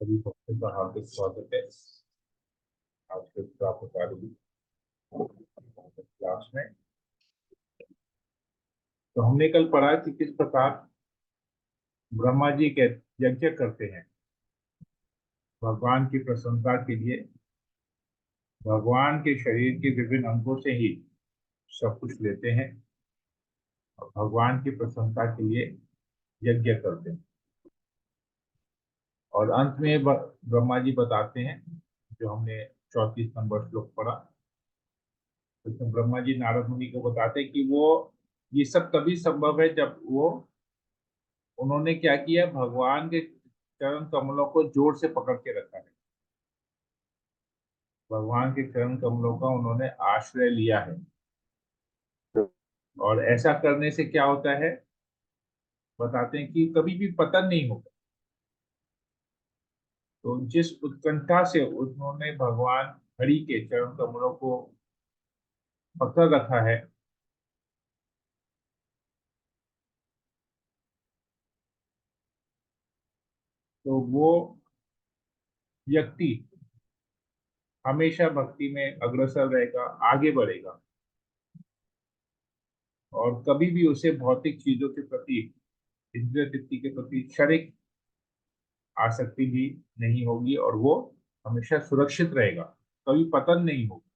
सभी भक्तों का हार्दिक स्वागत है आज के प्रातःकालीन क्लास में। तो हमने कल पढ़ा कि किस प्रकार ब्रह्मा जी के यज्ञ करते हैं भगवान की प्रसन्नता के लिए। भगवान के शरीर के विभिन्न अंगों से ही सब कुछ लेते हैं और भगवान की प्रसन्नता के लिए यज्ञ करते हैं। और अंत में ब्रह्मा जी बताते हैं, जो हमने 34 नंबर श्लोक पढ़ा, उसमें ब्रह्मा जी नारद मुनि को बताते हैं कि वो ये सब तभी संभव है जब वो उन्होंने क्या किया, भगवान के चरण कमलों को जोर से पकड़ के रखा है। भगवान के चरण कमलों का उन्होंने आश्रय लिया है। और ऐसा करने से क्या होता है, बताते हैं कि कभी भी पतन नहीं होगा। तो जिस उत्कंठा से उन्होंने भगवान हरि के चरण कमलों को पकड़ रखा है, तो वो व्यक्ति हमेशा भक्ति में अग्रसर रहेगा, आगे बढ़ेगा और कभी भी उसे भौतिक चीजों के प्रति, इंद्रिय तृप्ति के प्रति क्षणिक आसक्ति भी नहीं होगी और वो हमेशा सुरक्षित रहेगा, कभी पतन नहीं होगा।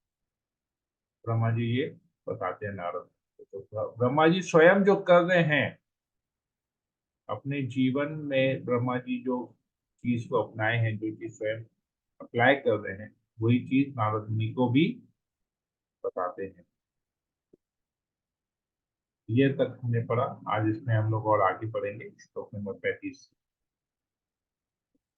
ब्रह्मा जी ये बताते हैं नारद। तो ब्रह्मा जी स्वयं जो कर रहे हैं अपने जीवन में, ब्रह्मा जी जो चीज को अपनाए हैं, जो चीज स्वयं अप्लाई कर रहे हैं, वही चीज नारद मुनि को भी बताते हैं। ये तक हमने पढ़ा। आज इसमें हम लोग और आगे पढ़ेंगे श्लोक नंबर 35।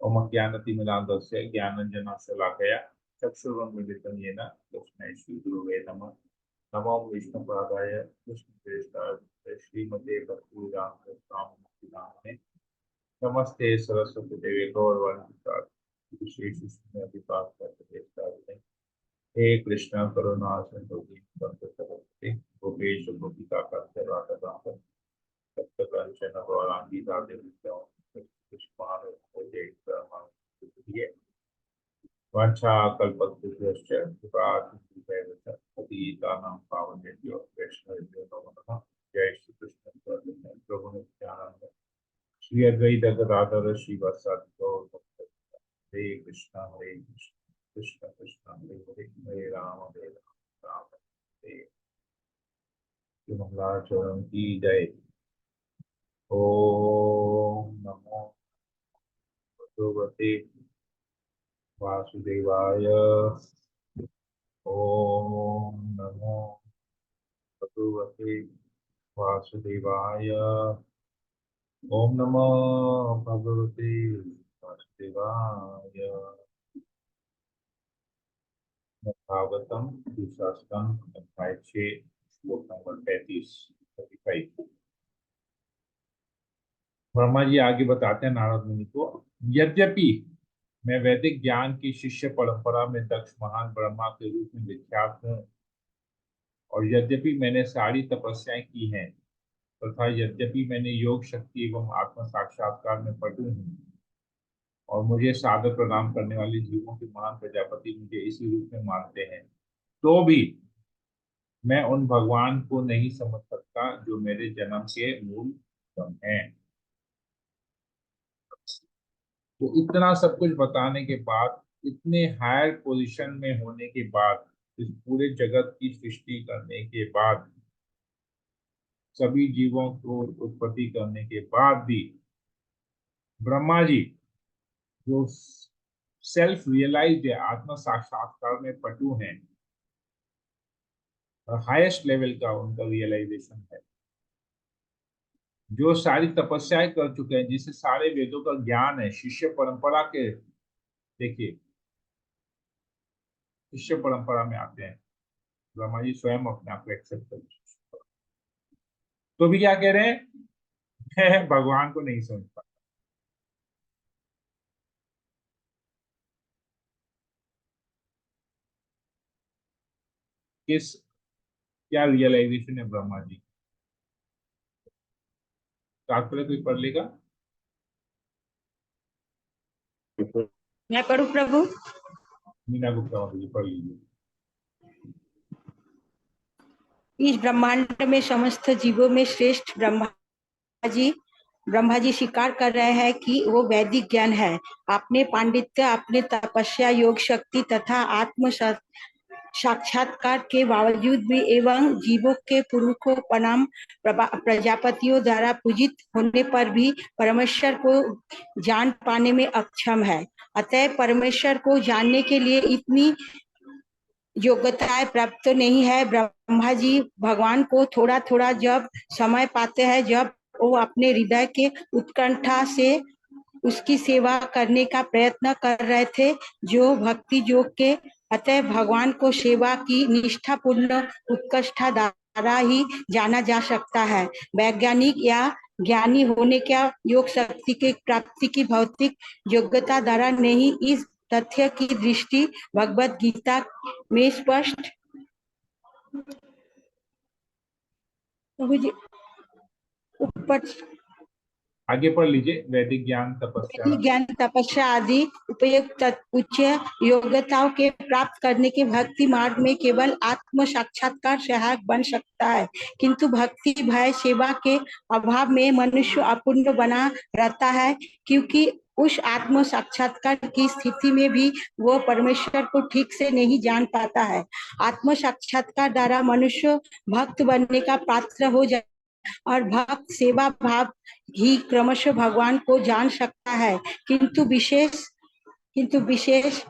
ओम ज्ञानतिमिरान्धस्य ज्ञानाञ्जनशलाकया चक्षुरुन्मीलितं येन तस्मै श्रीगुरवे नमः। नमो विष्णुपादाय कृष्णप्रेष्ठाय श्रीमते भक्तिवेदान्तस्वामिनाथाय नमस्ते सरस्वती देवे गौरवाणी प्रसाद। हे कृष्ण करुणा सिंधु दीनबंधु गोपेश गोपिका कांचन सप्तकांचन गौरांगी राधे वाञ्छाकल्पतरुभ्यश्च कृपासिन्धुभ्यश्च पतितानां पावनेभ्यो वैष्णवेभ्यो नमो नमः। जय श्री कृष्ण प्रभु नित्यानंद श्री अद्वैत गदाधर श्रीवासादि गौर भक्त। हरे कृष्णा कृष्ण कृष्ण हरे हरे, हरे राम राम हरे। मंगलाचरण की जय। ओम नमो भगवते वासुदेवाय। ओम नमो भगवते वासुदेवाय। ओम नमो भगवते वासुदेवाय। भागवतम दूसरा स्कंद अध्याय 6 श्लोक नंबर 35। ब्रह्मा जी आगे बताते हैं नारद मुनि को, यद्यपि मैं वैदिक ज्ञान की शिष्य परंपरा में दक्ष महान ब्रह्मा के रूप में विख्यात हूँ, और यद्यपि मैंने सारी तपस्याएं की हैं, तथा यद्यपि मैंने योग शक्ति एवं आत्म साक्षात्कार में पटु हूँ, और मुझे सादर प्रणाम करने वाले जीवों के महान प्रजापति मुझे इसी रूप में मानते हैं, तो भी मैं उन भगवान को नहीं समझ सकता जो मेरे जन्म के मूल हैं। तो इतना सब कुछ बताने के बाद, इतने हायर पोजीशन में होने के बाद, इस पूरे जगत की सृष्टि करने के बाद, सभी जीवों को उत्पत्ति करने के बाद भी ब्रह्मा जी जो सेल्फ रियलाइज्ड है, आत्म साक्षात्कार में पटु हैं, हाईएस्ट लेवल का उनका रियलाइजेशन है, जो सारी तपस्याएं कर चुके हैं, जिसे सारे वेदों का ज्ञान है, शिष्य परंपरा के, देखिए शिष्य परंपरा में आते हैं ब्रह्मा जी, स्वयं अपने आप को एक्सेप्ट कर, तो भी क्या कह रहे हैं, मैं भगवान को नहीं समझ पाता। किस, क्या रियलाइजेशन है ब्रह्मा जी, तात्पर्य कोई पढ़ लेगा। मैं पढ़ूं प्रभु? मीना गुप्ता जी पढ़ लीजिए। इस ब्रह्मांड में समस्त जीवों में श्रेष्ठ ब्रह्मा जी स्वीकार कर रहे हैं कि वो वैदिक ज्ञान है। अपने पांडित्य, अपने तपस्या, योग शक्ति तथा आत्म साक्षात्कार के बावजूद भी एवं जीवों के पुरुषों प्रणाम प्रजापतियों द्वारा पूजित होने पर भी परमेश्वर को जान पाने में अक्षम है। अतः परमेश्वर को जानने के लिए इतनी योग्यताएं प्राप्त नहीं है। ब्रह्मा जी भगवान को थोड़ा थोड़ा जब समय पाते हैं, जब वो अपने हृदय के उत्कंठा से उसकी सेवा करने का प्रयत्न कर रहे थे, जो भक्ति योग के। अतः भगवान को सेवा की निष्ठापूर्ण उत्कृष्टता द्वारा ही जाना जा सकता है। वैज्ञानिक या ज्ञानी होने का योग शक्ति के प्राप्ति की भौतिक योग्यता द्वारा नहीं, इस तथ्य की दृष्टि भगवत गीता में स्पष्ट ऊपर आगे पढ़ लीजिए। वैदिक ज्ञान तपस्या ज्ञान तपस्या आदि उपयुक्त उच्च योग्यताओं के प्राप्त करने के भक्ति मार्ग में केवल आत्म साक्षात्कार सहायक बन सकता है, किंतु भक्ति भय सेवा के अभाव में मनुष्य अपूर्ण बना रहता है, क्योंकि उस आत्म साक्षात्कार की स्थिति में भी वो परमेश्वर को ठीक से नहीं जान पाता है। आत्म साक्षात्कार द्वारा मनुष्य भक्त बनने का पात्र हो जाता और भक्त सेवा भाव ही क्रमशः भगवान को जान सकता है, किंतु विशेष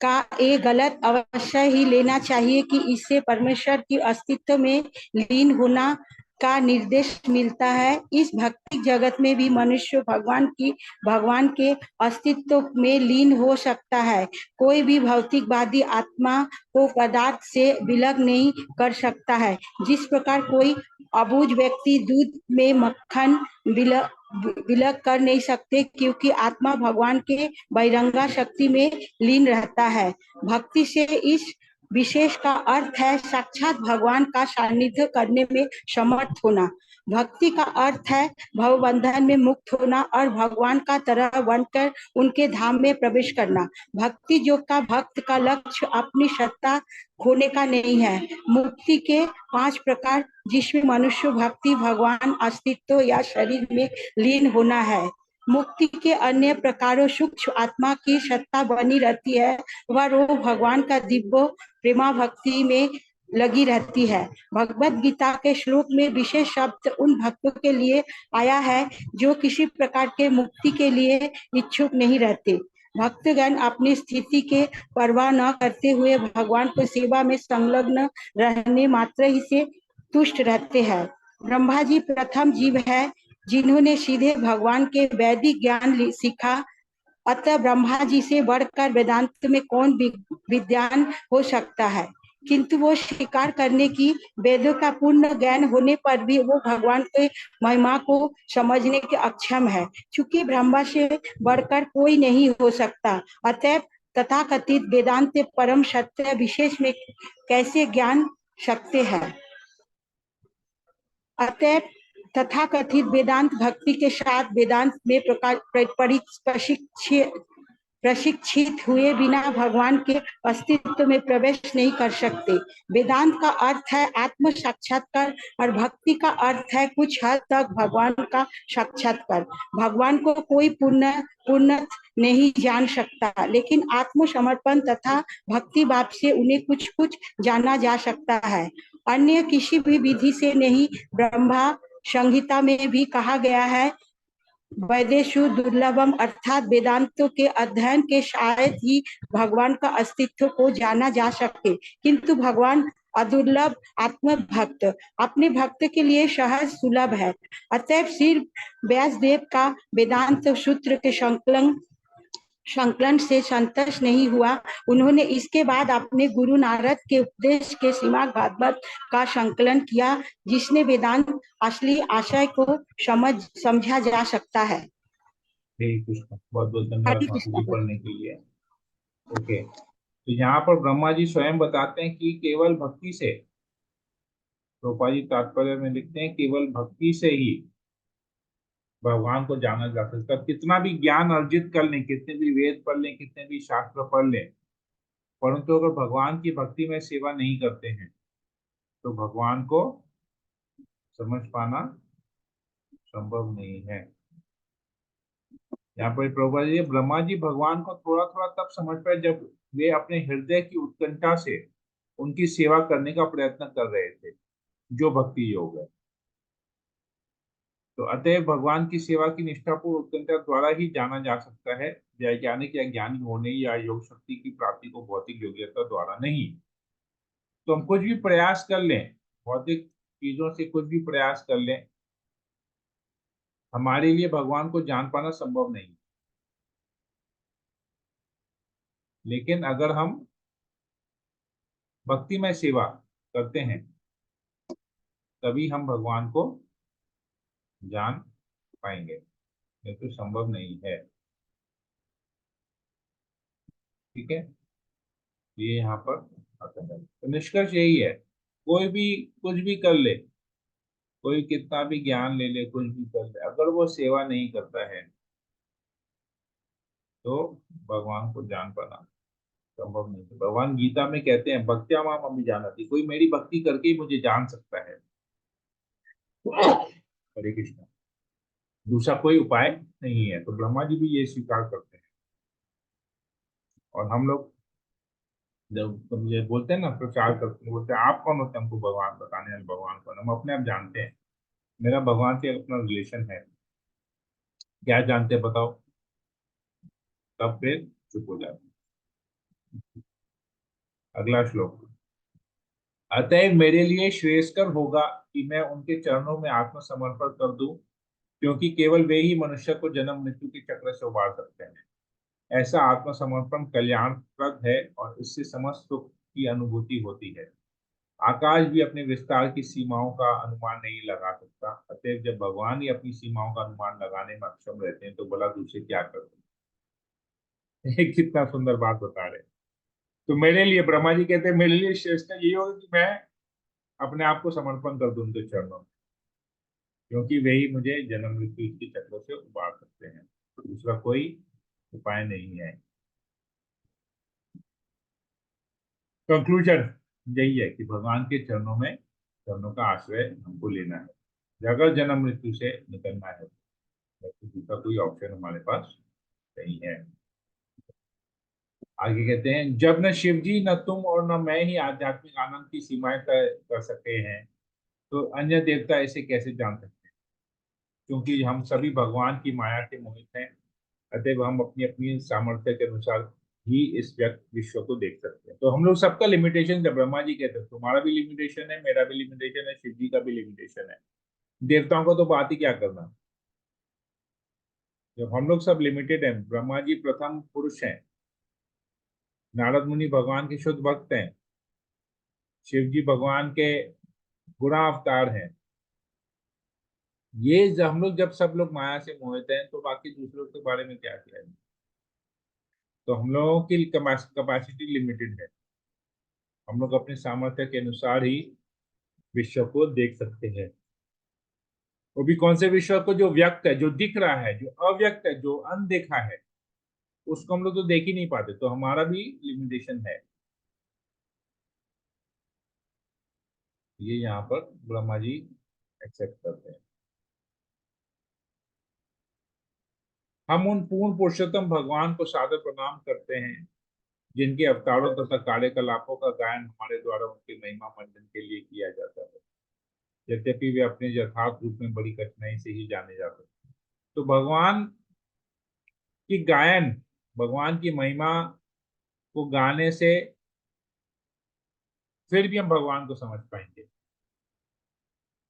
का ये गलत अवश्य ही लेना चाहिए कि इससे परमेश्वर की अस्तित्व में लीन होना का निर्देश मिलता है। इस भक्ति जगत में भी मनुष्य भगवान के अस्तित्व में लीन हो सकता है। कोई भी भौतिकवादी आत्मा को पदार्थ से विलग नहीं कर सकता है। जिस प्रकार कोई अबूझ व्यक्ति दूध में मक्खन विलग कर नहीं सकते, क्योंकि आत्मा भगवान के बहिरंगा शक्ति में लीन रहता है। भक्ति से इस विशेष का अर्थ है साक्षात भगवान का सानिध्य करने में समर्थ होना। भक्ति का अर्थ है भवबंधन में मुक्त होना और भगवान का तरह बनकर उनके धाम में प्रवेश करना। भक्ति योग का भक्त का लक्ष्य अपनी सत्ता खोने का नहीं है। मुक्ति के 5 प्रकार, जिसमें मनुष्य भक्ति भगवान अस्तित्व या शरीर में लीन होना है। मुक्ति के अन्य प्रकारों सूक्ष्म आत्मा की सत्ता बनी रहती है, वह रोह भगवान का दिव्य प्रेमा भक्ति में लगी रहती है। भगवत गीता के श्लोक में विशेष शब्द उन भक्तों के लिए आया है जो किसी प्रकार के मुक्ति के लिए इच्छुक नहीं रहते। भक्तगण अपनी स्थिति के परवाह न करते हुए भगवान को सेवा में संलग्न रहने मात्र ही से तुष्ट रहते हैं। ब्रह्मा जी प्रथम जीव है जिन्होंने सीधे भगवान के वैदिक ज्ञान सीखा। अतः ब्रह्मा जी से बढ़कर वेदांत में कौन विद्वान हो सकता है, किंतु वो स्वीकार करने की वेदों का पूर्ण ज्ञान होने पर भी वो भगवान के महिमा को समझने के अक्षम है। चूंकि ब्रह्मा से बढ़कर कोई नहीं हो सकता, अतः तथाकथित वेदांत परम सत्य विशेष में कैसे ज्ञान सकते हैं। अतः तथाकथित वेदांत भक्ति के साथ वेदांत में प्रशिक्षित हुए बिना भगवान के अस्तित्व में प्रवेश नहीं कर सकते। वेदांत का अर्थ है आत्म साक्षात्कार और भक्ति का अर्थ है कुछ हद तक भगवान का साक्षात्कार। भगवान को कोई पूर्ण नहीं जान सकता, लेकिन आत्मसमर्पण तथा भक्ति भाव से उन्हें कुछ कुछ जाना जा सकता है, अन्य किसी भी विधि से नहीं। ब्रह्मा संहिता में भी कहा गया है, वैदेशु दुर्लभम, अर्थात वेदांतों के अध्ययन के शायद ही भगवान का अस्तित्व को जाना जा सके, किंतु भगवान अदुर्लभ आत्म भक्त अपने भक्त के लिए सहज सुलभ है। अतः श्री व्यासदेव का वेदांत सूत्र के संकलन से संतोष नहीं हुआ। उन्होंने इसके बाद अपने गुरु नारद के उपदेश के श्रीमद् भागवत का संकलन किया, जिसने वेदांत असली आशय को समझा जा सकता है। कृष्ण, बहुत बहुत धन्यवाद हरे माता जी कृष्ण। पढ़ने के लिए। ओके, तो यहाँ पर ब्रह्मा जी स्वयं बताते हैं कि केवल भक्ति से, रूपा जी तात्पर्य में लिखते हैं केवल भक्ति से ही भगवान को जाना जा सकता है। कितना भी ज्ञान अर्जित कर लें, कितने भी वेद पढ़ लें, कितने भी शास्त्र पढ़ लें, परंतु अगर भगवान की भक्ति में सेवा नहीं करते हैं तो भगवान को समझ पाना संभव नहीं है। यहाँ पर प्रभुपाद जी, ब्रह्मा जी भगवान को थोड़ा थोड़ा तब समझ पाए जब वे अपने हृदय की उत्कंठा से उनकी सेवा करने का प्रयत्न कर रहे थे, जो भक्ति योग है। तो अतएव भगवान की सेवा की निष्ठापूर्ण उत्कंठा द्वारा ही जाना जा सकता है, वैज्ञानिक या ज्ञानी होने या योग शक्ति की प्राप्ति को भौतिक योग्यता द्वारा नहीं। तो हम कुछ भी प्रयास कर लें, भौतिक चीजों से कुछ भी प्रयास कर लें, हमारे लिए भगवान को जान पाना संभव नहीं। लेकिन अगर हम भक्तिमय सेवा करते हैं तभी हम भगवान को जान पाएंगे, ये तो संभव नहीं है। ठीक है, ये यहाँ पर आता है। तो निष्कर्ष यही है, कोई भी कुछ भी कर ले, कोई कितना भी ज्ञान ले ले, कुछ भी कर ले, अगर वो सेवा नहीं करता है तो भगवान को जान पाना संभव नहीं है। भगवान गीता में कहते हैं, भक्त्या माम अभिजानाति, कोई मेरी भक्ति करके ही मुझे जान सकता है। हरे कृष्ण, दूसरा कोई उपाय नहीं है। तो ब्रह्मा जी भी ये स्वीकार करते हैं। और हम लोग जब हम ये बोलते हैं ना, प्रचार करते हैं, बोलते हैं आप कौन होते हैं हमको भगवान बताने वाले, भगवान कौन? हम अपने आप जानते हैं, मेरा भगवान से अपना रिलेशन है। क्या जानते हैं बताओ? तब फिर चुप हो जाते हैं। अगला श्लोक, अतएव मेरे लिए श्रेयस्कर होगा कि मैं उनके चरणों में आत्मसमर्पण कर दूं, क्योंकि केवल वे ही मनुष्य को जन्म मृत्यु के चक्र से उबार सकते हैं। ऐसा आत्मसमर्पण कल्याणप्रद है और इससे समस्त सुख की अनुभूति होती है। आकाश भी अपने विस्तार की सीमाओं का अनुमान नहीं लगा सकता, अतएव जब भगवान ही अपनी सीमाओं का अनुमान लगाने में अक्षम रहते हैं तो भला दूसरे क्या करते हैं। कितना सुंदर बात बता रहे हैं। तो मेरे लिए ब्रह्मा जी कहते हैं, मेरे लिए श्रेष्ठ यही होगा कि मैं अपने आप को समर्पण कर दूं उनके चरणों में, क्योंकि वे ही मुझे जन्म मृत्यु के चक्रों से उबार सकते हैं, दूसरा कोई उपाय नहीं है। कंक्लूजन यही है कि भगवान के चरणों का आश्रय हमको लेना है अगर जन्म मृत्यु से निकलना है, तो दूसरा कोई ऑप्शन हमारे पास नहीं है। आगे कहते हैं, जब न शिव जी न तुम और न मैं ही आध्यात्मिक आनंद की सीमाएं तय कर सके हैं, तो अन्य देवता इसे कैसे जान सकते हैं? क्योंकि हम सभी भगवान की माया से मोहित हैं, अतएव हम अपनी अपनी सामर्थ्य के अनुसार ही इस व्यक्त विश्व को देख सकते हैं। तो हम लोग सबका लिमिटेशन, जब ब्रह्मा जी कहते हैं तुम्हारा भी लिमिटेशन है, मेरा भी लिमिटेशन है, शिव जी का भी लिमिटेशन है, देवताओं को तो बात ही क्या करना। जब हम लोग सब लिमिटेड हैं, ब्रह्मा जी प्रथम पुरुष हैं, नारद मुनि भगवान के शुद्ध भक्त हैं, शिव जी भगवान के गुणा अवतार हैं, ये जब हम लोग जब सब लोग माया से मोहित हैं तो बाकी दूसरों के बारे में क्या कहें। तो हम लोगों की कैपेसिटी लिमिटेड है, हम लोग अपने सामर्थ्य के अनुसार ही विश्व को देख सकते हैं। वो भी कौन से विश्व को? जो व्यक्त है, जो दिख रहा है, जो अव्यक्त है, जो अनदेखा है, उसको हम लोग तो देख ही नहीं पाते, तो हमारा भी लिमिटेशन है। ये यहाँ पर ब्रह्मा जी एक्सेप्ट करते हैं। हम उन पूर्ण पुरुषोत्तम भगवान को सादर प्रणाम करते हैं जिनके अवतारों तथा कार्यकलापों का गायन हमारे द्वारा उनके महिमा मंडन के लिए किया जाता है, यद्यपि वे अपने यथार्थ रूप में बड़ी कठिनाई से ही जाने जाते हैं। तो भगवान की गायन, भगवान की महिमा को गाने से फिर भी हम भगवान को समझ पाएंगे।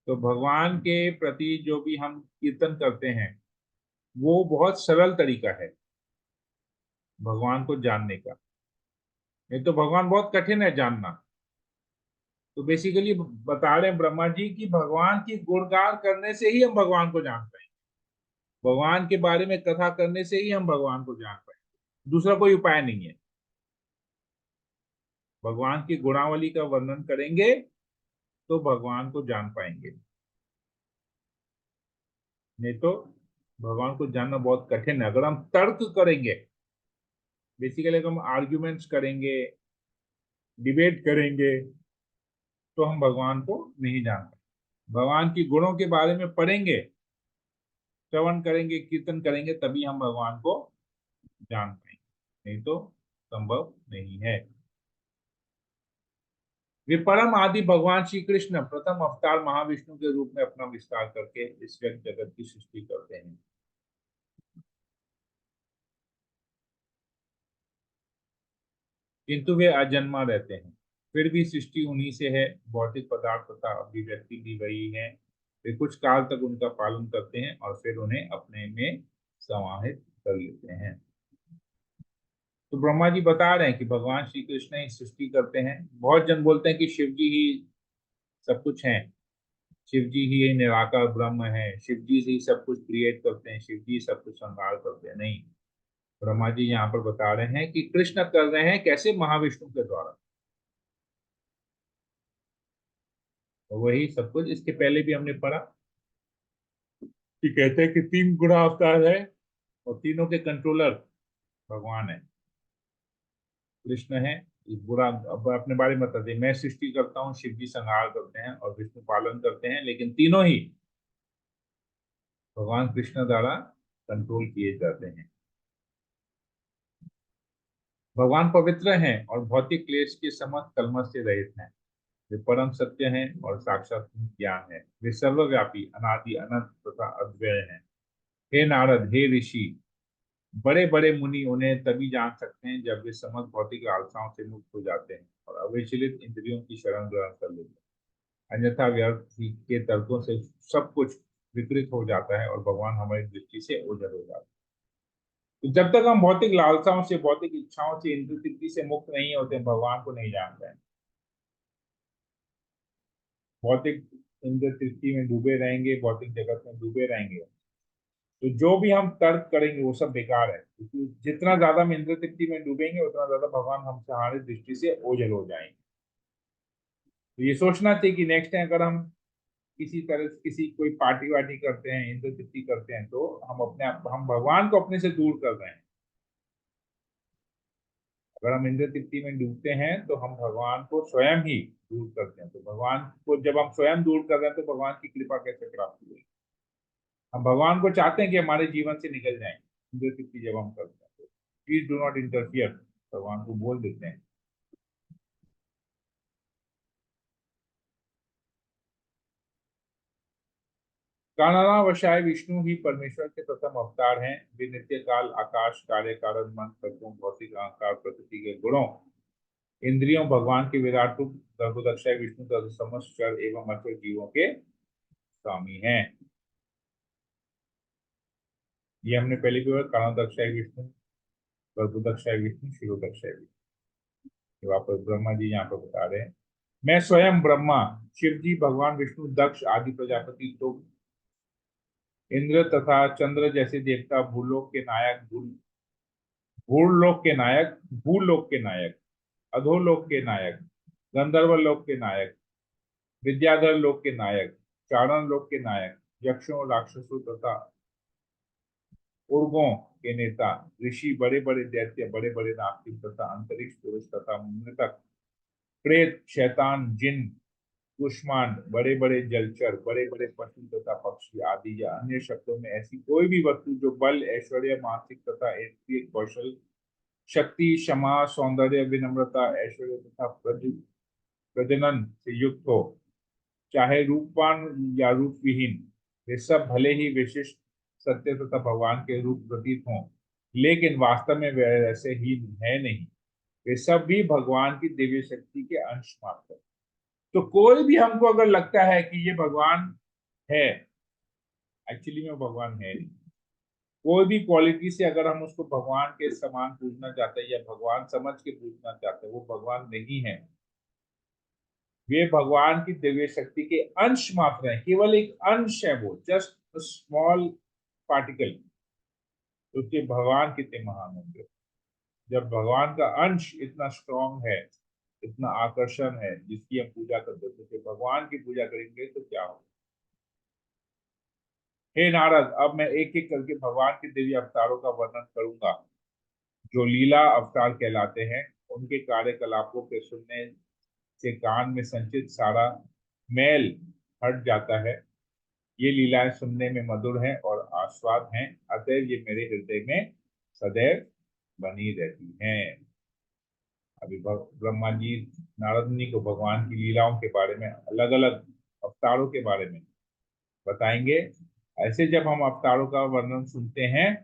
तो भगवान के प्रति जो भी हम कीर्तन करते हैं वो बहुत सरल तरीका है भगवान को जानने का। नहीं तो भगवान बहुत कठिन है जानना। तो बेसिकली बता रहे हैं ब्रह्मा जी की भगवान की गुणगान करने से ही हम भगवान को जान पाएंगे, भगवान के बारे में कथा करने से ही हम भगवान को जान पाएंगे, दूसरा कोई उपाय नहीं है। भगवान की गुणावली का वर्णन करेंगे तो भगवान को जान पाएंगे, नहीं तो भगवान को जानना बहुत कठिन है। अगर हम तर्क करेंगे, बेसिकली अगर हम आर्ग्यूमेंट्स करेंगे, डिबेट करेंगे, तो हम भगवान को नहीं जान पाएंगे। भगवान की गुणों के बारे में पढ़ेंगे, श्रवण करेंगे, कीर्तन करेंगे, तभी हम भगवान को जान पाएंगे, नहीं तो संभव नहीं है। वे परम आदि भगवान श्री कृष्ण प्रथम अवतार महाविष्णु के रूप में अपना विस्तार करके इस जगत की सृष्टि करते हैं। किंतु वे अजन्मा रहते हैं, फिर भी सृष्टि उन्हीं से है, भौतिक पदार्थ तथा अभिव्यक्ति भी वही है। वे कुछ काल तक उनका पालन करते हैं और फिर उन्हें अपने में समाहित कर लेते हैं। तो ब्रह्मा जी बता रहे हैं कि भगवान श्री कृष्ण ही सृष्टि करते हैं। बहुत जन बोलते हैं कि शिव जी ही सब कुछ है, शिव जी ही निराकार ब्रह्म है, शिव जी से ही सब कुछ क्रिएट करते हैं, शिव जी सब कुछ संहार करते हैं। नहीं, ब्रह्मा जी यहाँ पर बता रहे हैं कि कृष्ण कर रहे हैं कैसे, महाविष्णु के द्वारा। तो वही सब कुछ, इसके पहले भी हमने पढ़ा कि कहते हैं कि तीन गुणा अवतार है और तीनों के कंट्रोलर भगवान है, कृष्ण है। इस बुरा अब अपने बारे में बताते हैं, मैं सृष्टि करता हूँ, शिव जी संहार करते हैं और विष्णु पालन करते हैं, लेकिन तीनों ही भगवान कृष्ण द्वारा कंट्रोल किए जाते हैं। भगवान पवित्र हैं और भौतिक क्लेश के समस्त कलमश से रहित हैं। वे परम सत्य हैं और साक्षात ज्ञान है। वे सर्वव्यापी, अनादि, अनंत तथा अद्वय हैं। हे नारद, हे ऋषि, बड़े बड़े मुनि उन्हें तभी जान सकते हैं जब वे समस्त भौतिक लालसाओं से मुक्त हो जाते हैं और अविचलित इंद्रियों की शरण ग्रहण कर लेते हैं। अन्यथा व्यर्थ के तर्कों से सब कुछ विकृत हो जाता है और भगवान हमारी दृष्टि से ओझल हो जाता है। तो जब तक हम भौतिक लालसाओं से, भौतिक इच्छाओं से, इंद्र तृप्ति से मुक्त नहीं होते, भगवान को नहीं जान पाएंगे। भौतिक इंद्र तृप्ति में डूबे रहेंगे, भौतिक जगत में डूबे रहेंगे, तो जो भी हम तर्क करेंगे वो सब बेकार है, क्योंकि जितना ज्यादा हम इंद्र तृप्ति में डूबेंगे उतना ज्यादा भगवान हमसे, हमारी दृष्टि से ओझल हो जाएंगे। तो ये सोचना चाहिए कि नेक्स्ट टाइम अगर हम किसी तरह से किसी कोई पार्टी वार्टी करते हैं, इंद्र तृप्ति करते हैं, तो हम अपने आप, हम भगवान को अपने से दूर कर रहे हैं। अगर हम इंद्र तृप्ति में डूबते हैं तो हम भगवान को स्वयं ही दूर करते हैं। तो भगवान को जब हम स्वयं दूर कर रहे हैं तो भगवान की कृपा कैसे प्राप्त होगी? हम भगवान को चाहते हैं कि हमारे जीवन से निकल जाए इंद्र तृप्ति जब हम करते हैं, तो प्लीज डू नॉट इंटरफियर, भगवान को बोल देते हैं। कारणावशाय विष्णु ही परमेश्वर के प्रथम अवतार हैं। वे नित्य काल, आकाश, कार्य कारण, मन, तत्वों, भौतिक अहंकार, प्रकृति के गुणों, इंद्रियों, भगवान के विराट रूप, गर्भोदक्षाय विष्णु तथा समस्त चर एवं अचर जीवों के स्वामी हैं। ये हमने पहले भी पढ़ा, कारणोदक्षाय विष्णु, गर्भोदक्षाय विष्णु, शिरोदक्षाय विष्णु। वहां पर ब्रह्मा जी यहाँ पर बता रहे हैं, मैं स्वयं ब्रह्मा, शिव जी, भगवान विष्णु, दक्ष आदि प्रजापति, तो इंद्र तथा चंद्र जैसे देवता, भूलोक के नायक, भूलोक के नायक, भूलोक के नायक, अधोलोक के नायक, गंधर्व लोक के नायक, विद्याधर लोक के नायक, चारण लोक के नायक, यक्षों, राक्षसों तथा उर्गों के नेता, ऋषि, बड़े बड़े दैत्य, बड़े बड़े नास्तिक तथा अंतरिक्ष पुरुष तथा मृतक, प्रेत, शैतान, जिन, कुष्मांड, बड़े बड़े जलचर, बड़े बड़े पशु तथा पक्षी आदि, या अन्य शब्दों में ऐसी कोई भी वस्तु जो बल, ऐश्वर्य, मानसिक तथा इंद्रिय कौशल, शक्ति, क्षमा, सौंदर्य, विनम्रता, ऐश्वर्य तथा प्रजनन से युक्त हो, चाहे रूपवान या रूप विहीन, वे सब भले ही विशिष्ट, सत्य तथा भगवान के रूप प्रतीत हों, लेकिन वास्तव में वे ऐसे ही है नहीं। वे सब भी भगवान की दिव्य शक्ति के अंश मात्र। तो कोई भी हमको अगर लगता है कि ये भगवान है, एक्चुअली में भगवान है नहीं। कोई भी क्वालिटी से अगर हम उसको भगवान के समान पूजना चाहते हैं या भगवान समझ के पूजना चाहते हैं, वो भगवान नहीं है। वे भगवान की दिव्य शक्ति के अंश मात्र है, केवल एक अंश है, वो जस्ट स्मॉल पार्टिकल। तो उसके भगवान कितने महान होंगे। जब भगवान का अंश इतना स्ट्रांग है, इतना आकर्षण है, जिसकी हम पूजा करते थे, तो भगवान की पूजा करेंगे तो क्या होगा? हे नारद, अब मैं एक एक करके भगवान के दिव्य अवतारों का वर्णन करूंगा, जो लीला अवतार कहलाते हैं। उनके कार्यकलापों के सुनने से कान में संचित सारा मैल हट जाता है। ये लीलाएं सुनने में मधुर हैं और आस्वाद हैं, अतएव ये मेरे हृदय में सदैव बनी रहती हैं। अभी ब्रह्मा जी नारद मुनि को भगवान की लीलाओं के बारे में, अलग अलग अवतारों के बारे में बताएंगे। ऐसे जब हम अवतारों का वर्णन सुनते हैं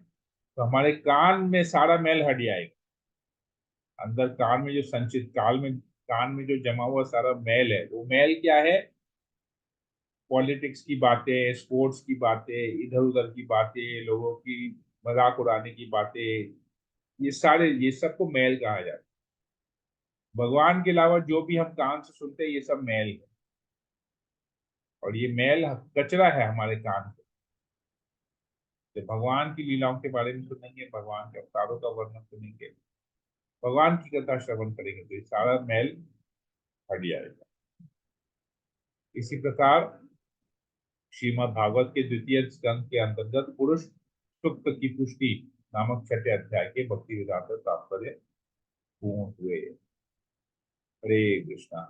तो हमारे कान में सारा मैल हट जाएगा। अंदर कान में जो संचित कान में जो जमा हुआ सारा मैल है, वो मैल क्या है? पॉलिटिक्स की बातें, स्पोर्ट्स की बातें, इधर उधर की बातें, लोगों की मजाक उड़ाने की बातें, ये सबको मैल कहा जाता है। भगवान के अलावा जो भी हम कान से सुनते हैं, ये सब मैल है। और ये मैल कचरा है हमारे कान पे। तो भगवान की लीलाओं के बारे में सुनेंगे, भगवान के अवतारों का वर्णन सुनेंगे, भगवान की कथा श्रवण करेंगे, तो ये सारा मैल हट जाएगा। इसी प्रकार श्रीमद् भागवत के द्वितीय स्कंद के अंतर्गत पुरुष सूक्त की पुष्टि नामक छठे अध्याय के भक्ति वेदांत तात्पर्य पूर्ण हुए। हरे कृष्णा।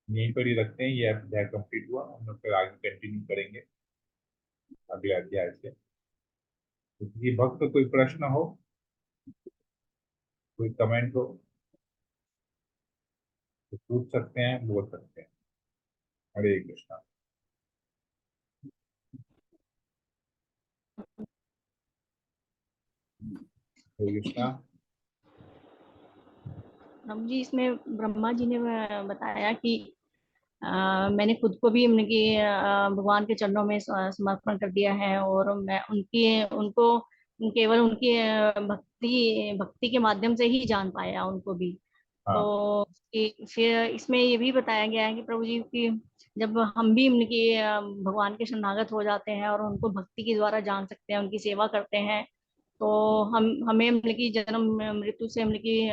यहीं पर ही रखते हैं, ये अध्याय कंप्लीट हुआ, हम लोग फिर आगे कंटिन्यू करेंगे अगले अध्याय से। तो किसी भक्त कोई प्रश्न हो, कोई कमेंट हो तो पूछ सकते हैं, बोल सकते हैं। हरे कृष्णा। हरे कृष्णा। प्रभु जी, इसमें ब्रह्मा जी ने बताया कि मैंने खुद को भी उनकी भगवान के चरणों में समर्पण कर दिया है, और मैं उनको केवल उनकी भक्ति भक्ति के माध्यम से ही जान पाया उनको भी। हाँ। तो फिर इसमें ये भी बताया गया है कि प्रभु जी की जब हम भी उनकी भगवान के शरणागत हो जाते हैं और उनको भक्ति के द्वारा जान सकते हैं, उनकी सेवा करते हैं, तो हमें मतलब की जन्म मृत्यु से मतलब की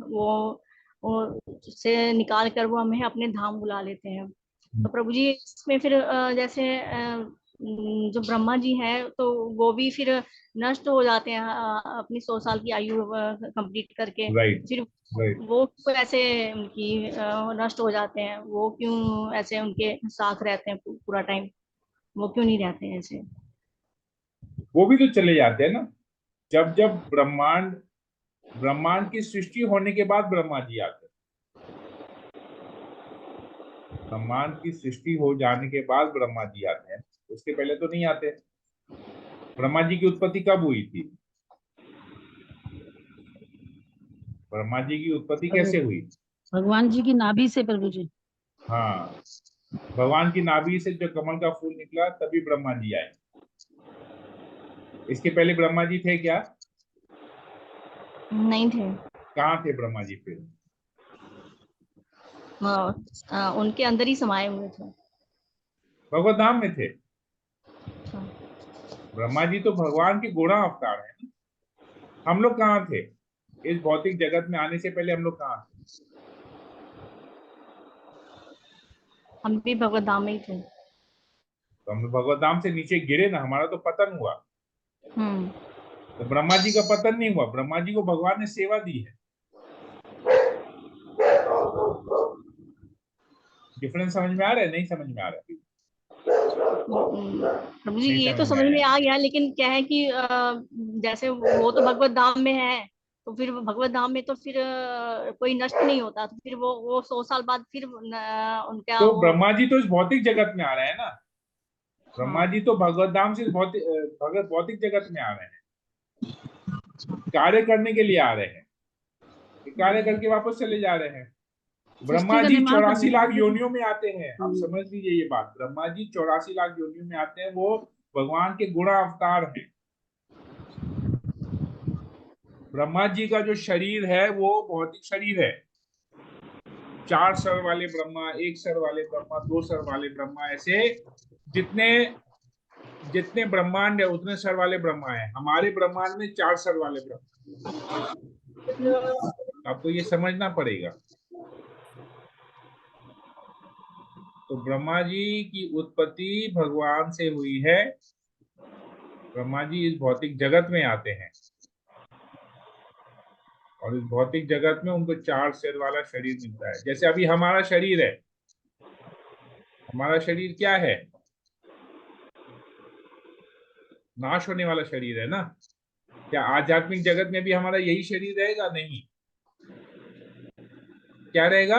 वो से निकाल कर वो हमें अपने धाम बुला लेते हैं। तो प्रभु जी इसमें फिर जैसे जो ब्रह्मा जी हैं तो वो भी फिर नष्ट हो जाते हैं अपनी 100 साल की आयु कंप्लीट करके। राइट। फिर राइट। वो क्यों ऐसे उनकी नष्ट हो जाते हैं? वो क्यों ऐसे उनके साथ रहते हैं पूरा टाइम? वो क्यों नहीं रहते हैं ऐसे? वो भी तो चले जाते हैं ना। जब जब ब्रह्मांड ब्रह्मांड की सृष्टि होने के बाद ब्रह्मा जी आते हैं। ब्रह्मांड की सृष्टि हो जाने के बाद ब्रह्मा जी आते हैं, उसके पहले तो नहीं आते। ब्रह्मा जी की उत्पत्ति कब हुई थी? ब्रह्मा जी की उत्पत्ति कैसे हुई? भगवान जी की नाभि से प्रभु जी। हाँ, भगवान की नाभि से जो कमल का फूल निकला तभी ब्रह्मा जी आए। इसके पहले ब्रह्मा जी थे क्या? नहीं थे। कहाँ थे ब्रह्मा जी फिर? उनके अंदर ही समाये हुए थे। भगवत धाम में थे। अच्छा। ब्रह्मा जी तो भगवान के गुणा अवतार है ना। हम लोग कहाँ थे? इस भौतिक जगत में आने से पहले हम लोग कहाँ थे? हम भी भगवत धाम में ही थे। तो हम लोग भगवत धाम से नीचे गिरे ना, हमारा तो पतन हुआ। हम्म। तो ब्रह्मा जी का पतन नहीं हुआ, ब्रह्मा जी को भगवान ने सेवा दी है। डिफरेंस समझ में आ रहा है? नहीं समझ में आ रहा है? प्रभु जी नहीं ये तो समझ में समझ आया? में आ गया, लेकिन क्या है कि जैसे वो तो भगवत धाम में है, तो फिर भगवत धाम में तो फिर कोई नष्ट नहीं होता, तो फिर वो 100 साल बाद फिर उनका तो वो। ब्रह्मा जी तो इस भौतिक जगत में आ रहे हैं ना। ब्रह्मा हाँ। जी तो भगवत धाम से भौतिक जगत में आ रहे हैं, कार्य करने के लिए आ रहे हैं। ये कार्य करके वापस चले जा रहे हैं। सृष्टि ब्रह्मा का जी निर्माण करने 84 के लाख लिए। योनियों में आते हैं, आप समझ लीजिए ये बात। ब्रह्मा जी 84 लाख योनियों में आते हैं, वो भगवान के गुणा अवतार हैं। ब्रह्मा जी का जो शरीर है वो भौतिक शरीर है। 4 सर वाले ब्रह्मा, 1 सर वाले ब्रह्मा, 2 सर वाले ब्रह्मा, ऐसे जितने जितने ब्रह्मांड है उतने सर वाले ब्रह्मा है। हमारे ब्रह्मांड में 4 सर वाले ब्रह्मा। आपको ये समझना पड़ेगा। तो ब्रह्मा जी की उत्पत्ति भगवान से हुई है। ब्रह्मा जी इस भौतिक जगत में आते हैं और इस भौतिक जगत में उनको 4 सिर वाला शरीर मिलता है। जैसे अभी हमारा शरीर है, हमारा शरीर क्या है? नाश होने वाला शरीर है ना। क्या आध्यात्मिक जगत में भी हमारा यही शरीर रहेगा? नहीं। क्या रहेगा?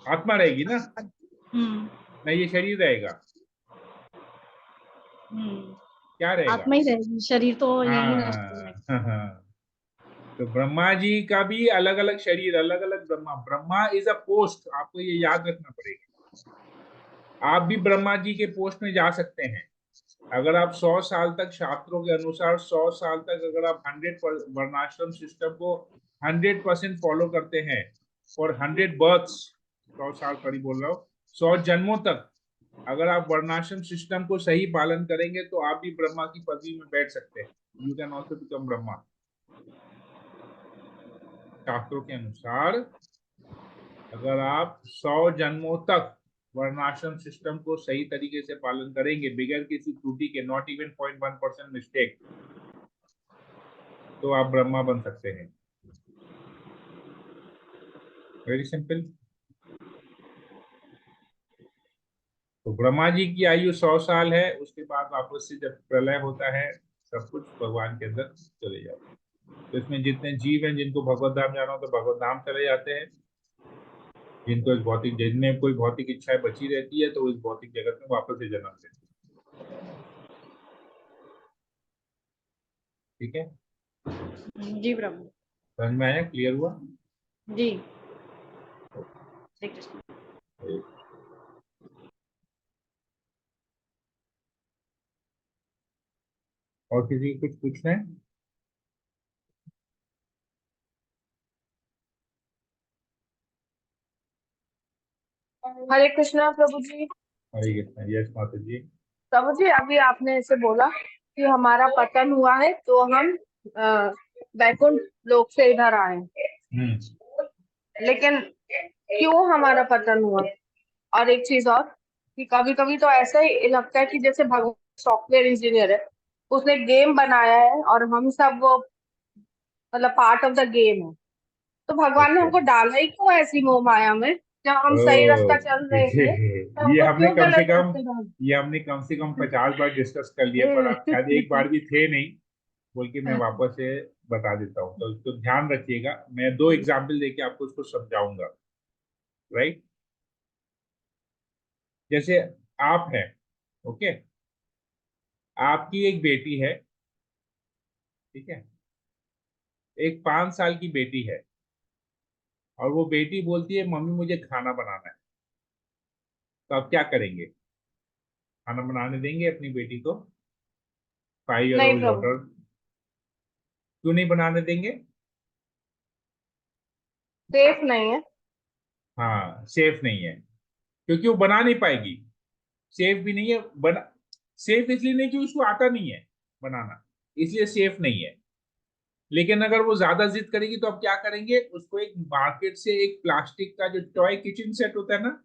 आत्मा रहेगी ना, नहीं ये शरीर रहेगा। क्या रहेगा? आत्मा ही रहेगी, शरीर तो यही नष्ट हो जाएगा। हाँ। तो ब्रह्मा जी का भी अलग अलग शरीर, अलग अलग Brahma. Brahma is a post, आपको ये याद रखना पड़ेगा। आप भी ब्रह्मा जी के पोस्ट में जा सकते हैं। अगर आप 100 साल तक, शास्त्रों के अनुसार 100 साल तक अगर आप 100 वर्णाश्रम सिस्टम को 100% फॉलो करते हैं और 100 बर्थ्स, 100 साल करीब बोल रहा हूँ, 100 जन्मों तक अगर आप वर्णाश्रम सिस्टम को सही पालन करेंगे तो आप भी ब्रह्मा की पदवी में बैठ सकते हैं। You can also become Brahma. शास्त्रों के अनुसार अगर आप 100 जन्मों तक वर्णाश्रम सिस्टम को सही तरीके से पालन करेंगे बिगैर किसी त्रुटि के, नॉट इवन 0.1% मिस्टेक, तो आप ब्रह्मा बन सकते हैं। Very simple. तो ब्रह्मा जी की आयु 100 साल है। उसके बाद वापस से जब प्रलय होता है सब कुछ भगवान के अंदर चले जाते हैं। तो इसमें जितने जीव हैं जिनको भगवत धाम जाना हो तो भगवत धाम चले जाते हैं। जिनको इस भौतिक, जिनमें कोई भौतिक इच्छाएं बची रहती है तो इस भौतिक जगत में वापस से जन्म लेते हैं। ठीक है, जी प्रभु। समझ में आया? क्लियर हुआ? जी। श्री कृष्ण। और किसी को कुछ पूछना है? हरे कृष्णा प्रभु जी। हरे कृष्णा। यस माता जी। प्रभु जी, अभी आपने ऐसे बोला कि हमारा पतन हुआ है तो हम वैकुंठ लोक से इधर आए, लेकिन क्यों हमारा पतन हुआ? और एक चीज और कि कभी कभी तो ऐसा ही लगता है कि जैसे भगवान सॉफ्टवेयर इंजीनियर है, उसने गेम बनाया है और हम सब वो मतलब पार्ट ऑफ द गेम है, तो भगवान ने हमको डाला ही क्यों ऐसी मोह माया में? जब हम सही रास्ता चल रहे थे तो ये हमको हमने क्यों कम से गलत कम रास्ते डाल? ये हमने कम से कम 50 बार डिस्कस कर लिया, पर आप शायद एक बार भी थे नहीं, बोल के मैं वापस से बता देता हूँ। तो ध्यान रखिएगा, मैं 2 एग्जाम्पल देके आपको उसको समझाऊंगा। राइट? जैसे आप हैं, ओके, आपकी एक बेटी है, ठीक है, एक 5 साल की बेटी है और वो बेटी बोलती है मम्मी मुझे खाना बनाना है, तो आप क्या करेंगे? खाना बनाने देंगे अपनी बेटी को? 5 ईयर नहीं ओल्ड प्रभु। डॉटर? क्यों नहीं बनाने देंगे? सेफ नहीं है। हाँ, सेफ नहीं है क्योंकि वो बना नहीं पाएगी। सेफ भी नहीं है, बना, सेफ इसलिए नहीं कि उसको आता नहीं है बनाना, इसलिए सेफ नहीं है। लेकिन अगर वो ज्यादा जिद करेगी तो आप क्या करेंगे? उसको एक मार्केट से एक प्लास्टिक का जो टॉय किचन सेट होता है ना,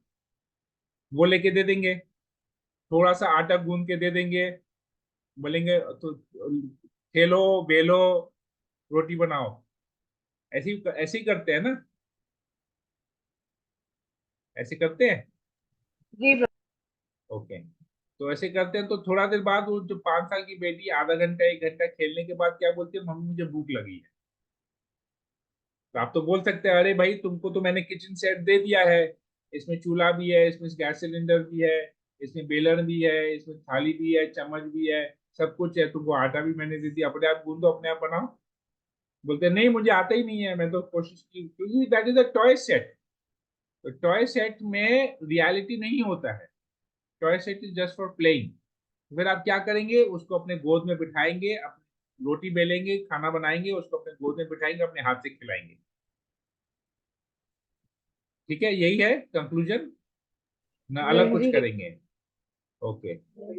वो लेके दे देंगे, थोड़ा सा आटा गूंद के दे देंगे, बोलेंगे तो खेलो बेलो रोटी बनाओ। ऐसे ऐसे ही करते हैं ना, ऐसे करते हैं। जी प्रभु। ओके, तो ऐसे करते हैं तो थोड़ा देर बाद वो जो 5 साल की बेटी आधा घंटा 1 घंटा खेलने के बाद क्या बोलती है? मम्मी मुझे भूख लगी है। तो आप तो बोल सकते हैं अरे भाई तुमको तो मैंने किचन सेट दे दिया है, इसमें चूल्हा भी है, इसमें गैस सिलेंडर भी है, इसमें बेलन भी है, इसमें थाली भी है, चम्मच भी है, सब कुछ है, तुमको आटा भी मैंने दे दिया, अपने आप गूंदो अपने आप बनाओ। बोलते हैं नहीं मुझे आता ही नहीं है, मैं तो कोशिश की, क्योंकि that is a toy set. तो टॉय सेट में रियलिटी नहीं होता है, toy set is just for playing. फिर आप क्या करेंगे? उसको अपने गोद में बिठाएंगे, रोटी बेलेंगे, खाना बनाएंगे, उसको अपने गोद में बिठाएंगे, अपने हाथ से खिलाएंगे। ठीक है, यही है कंक्लूजन ना, अलग कुछ जी करेंगे? ओके।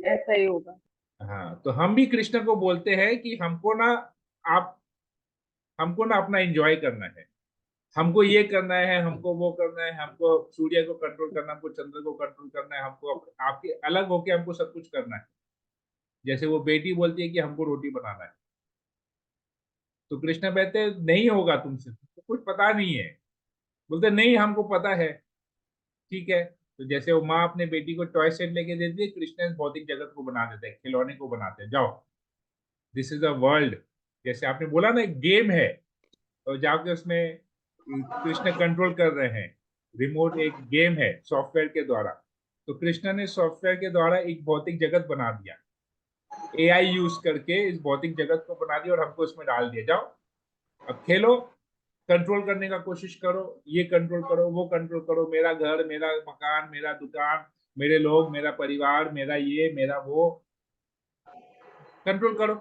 ऐसा ही होगा। हाँ, तो हम भी कृष्ण को बोलते हैं कि हमको ना, आप, हमको ना अपना एंजॉय करना है, हमको ये करना है, हमको वो करना है, हमको सूर्य को कंट्रोल करना है, हमको चंद्र को कंट्रोल करना है, हमको आपके अलग होके हमको सब कुछ करना है। जैसे वो बेटी बोलती है कि हमको रोटी बनाना है, तो कृष्ण कहते हैं नहीं होगा तुमसे, तुमको कुछ पता नहीं है। बोलते नहीं हमको पता है। ठीक है, तो जैसे वो माँ अपने बेटी को टॉय सेट लेके देती है, कृष्ण इस भौतिक जगत को बना देते हैं, खिलौने को बनाते हैं, जाओ दिस इज अ वर्ल्ड। जैसे आपने बोला ना एक गेम है, तो जाके उसमें कृष्ण कंट्रोल कर रहे हैं, रिमोट एक गेम है सॉफ्टवेयर के द्वारा। तो कृष्ण ने सॉफ्टवेयर के द्वारा एक भौतिक जगत बना दिया, एआई यूज करके इस भौतिक जगत को बना दिया और हमको इसमें डाल दिया, जाओ अब खेलो, कंट्रोल करने का कोशिश करो, ये कंट्रोल करो, वो कंट्रोल करो, मेरा घर, मेरा मकान, मेरा दुकान, मेरे लोग, मेरा परिवार, मेरा ये, मेरा वो, कंट्रोल करो।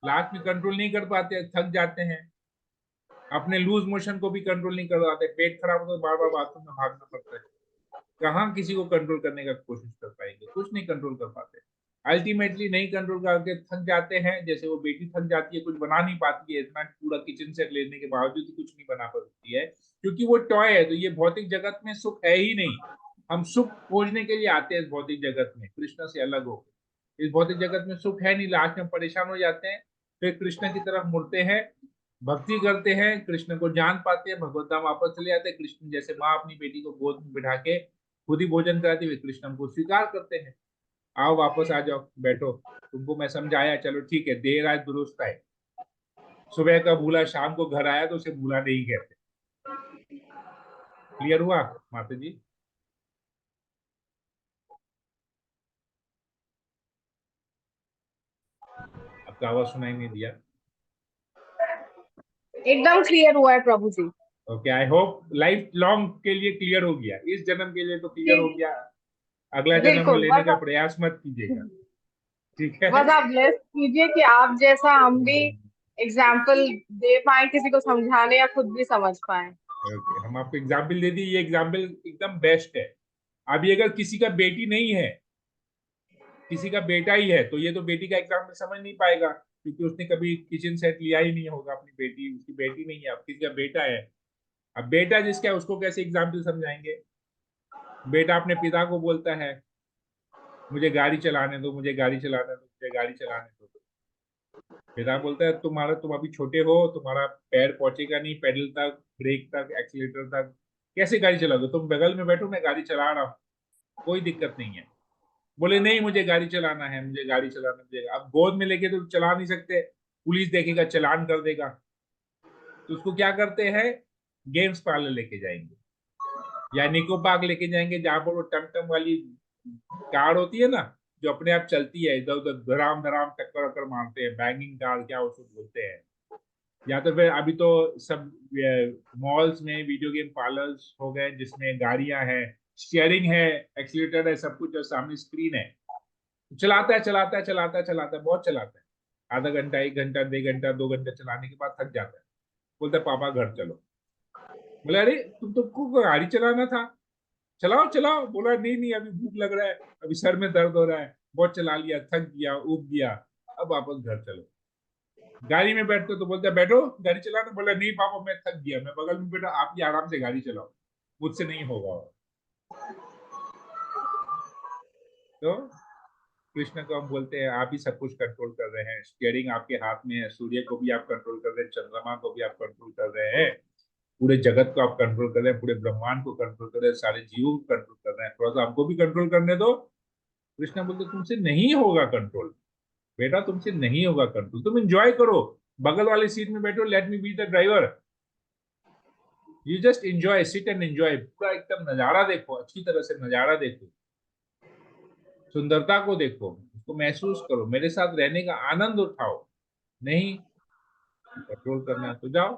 लास्ट में कंट्रोल नहीं कर पाते, थक जाते हैं। अपने लूज मोशन को भी कंट्रोल नहीं कर पाते, पेट खराब हो तो बार बार बाथरूम में भागना पड़ता है। कहाँ किसी को कंट्रोल करने का कोशिश कर पाएंगे, कुछ नहीं कंट्रोल कर पाते। अल्टीमेटली नहीं कंट्रोल करके थक जाते हैं, जैसे वो बेटी थक जाती है, कुछ बना नहीं पाती है, इतना पूरा किचन सेट लेने के बावजूद भी कुछ नहीं बना पाती है, क्योंकि वो टॉय है। तो ये भौतिक जगत में सुख है ही नहीं। हम सुख खोजने के लिए आते हैं इस भौतिक जगत में, कृष्ण से अलग हो। इस भौतिक जगत में सुख है नहीं, लास्ट में परेशान हो जाते हैं, फिर कृष्ण की तरफ मुड़ते हैं, भक्ति करते हैं, कृष्ण को जान पाते हैं, भगवत धाम वापस चले जाते हैं। कृष्ण जैसे माँ अपनी बेटी को गोद में बिठा के खुद ही भोजन कराते हुए कृष्ण को स्वीकार करते हैं, आओ वापस आ जाओ, बैठो, तुमको मैं समझाया, चलो ठीक है, देर आए दुरुस्त आए। सुबह का भूला शाम को घर आया तो उसे भूला नहीं कहते। क्लियर हुआ माता जी? आपका आवाज सुनाई नहीं दिया। एकदम क्लियर हुआ है Prabhu ji. Okay, I hope life long के लिए क्लियर हो गया, इस जन्म के लिए तो क्लियर जी हो गया, अगला जन्म में बिल्कुल। लेने का प्रयास मत कीजिएगा। ठीक है। बस आप ब्लेस कीजिए कि आप जैसा हम भी एग्जाम्पल दे पाए, किसी को समझाने या खुद भी समझ पाए। ओके, हम आपको एग्जाम्पल दे दी, ये एग्जाम्पल एकदम बेस्ट है। अभी अगर किसी का बेटी नहीं है, किसी का बेटा ही है, तो ये तो बेटी का एग्जाम्पल समझ नहीं पाएगा, क्योंकि उसने कभी किचन सेट लिया ही नहीं होगा अपनी बेटी, उसकी बेटी नहीं है, अब किसी का बेटा है। अब बेटा जिसका है उसको कैसे एग्जाम्पल समझाएंगे? बेटा अपने पिता को बोलता है मुझे गाड़ी चलाने दो, मुझे गाड़ी चलाने दो, मुझे गाड़ी चलाने दो। पिता बोलता है तुम अभी छोटे हो, तुम्हारा पैर पहुंचेगा नहीं पेडल तक, ब्रेक तक, एक्सीलेटर तक, कैसे गाड़ी चलाओगे? तुम बगल में बैठो, मैं गाड़ी चला रहा हूँ, कोई दिक्कत नहीं है। बोले नहीं मुझे गाड़ी चलाना है, मुझे गाड़ी चलाना, मुझे। अब गोद में लेके तो चला नहीं सकते, पुलिस देखेगा, चालान कर देगा। तो उसको क्या करते हैं, गेम्स पार्लर लेके जाएंगे या निको पार्क लेके जाएंगे, जहां पर वो टमटम वाली कार होती है ना, जो अपने आप चलती है, इधर उधर धराम धराम टक्कर वक्कर मारते हैं, बैंगिंग कार क्या उसको बोलते हैं। या तो फिर अभी तो सब मॉल्स में वीडियो गेम पार्लर्स हो गए, जिसमें गाड़ियां हैं, स्टीयरिंग है, एक्सीलेटर है, सब कुछ, और सामने स्क्रीन है। चलाता है चलाता है चलाता है चलाता है, बहुत चलाता है, आधा घंटा, 1 घंटा, 2 घंटा, 2 घंटा चलाने के बाद थक जाता है, बोलता है पापा घर चलो। बोला अरे तुमको गाड़ी चलाना था, चलाओ चलाओ। बोला नहीं नहीं अभी भूख लग रहा है, अभी सर में दर्द हो रहा है, बहुत चला लिया, थक गया, उब गया, अब वापस घर चलो। गाड़ी में बैठते तो बोलता है बैठो गाड़ी चलाना। बोला नहीं पापा मैं थक गया, मैं बगल में बैठा, आप ही आराम से गाड़ी चलाओ, मुझसे नहीं होगा। तो कृष्ण को हम बोलते हैं आप ही सब कुछ कंट्रोल कर रहे हैं, स्टीयरिंग आपके हाथ में है, सूर्य को भी आप कंट्रोल कर रहे हैं, चंद्रमा को भी आप कंट्रोल कर रहे हैं, पूरे जगत को आप कंट्रोल कर रहे हैं, पूरे ब्रह्मांड को कंट्रोल कर रहे हैं, सारे जीवों को कंट्रोल कर रहे हैं, थोड़ा सा हमको भी कंट्रोल करने दो। कृष्ण बोलते तुमसे नहीं होगा कंट्रोल, बेटा तुमसे नहीं होगा कंट्रोल, तुम एंजॉय करो, बगल वाले सीट में बैठो, let me be the driver, you just enjoy, sit and enjoy, पूरा एकदम नजारा देखो, अच्छी तरह से नजारा देखो, सुंदरता को देखो, उसको महसूस करो, मेरे साथ रहने का आनंद उठाओ। नहीं कंट्रोल करना है तो जाओ,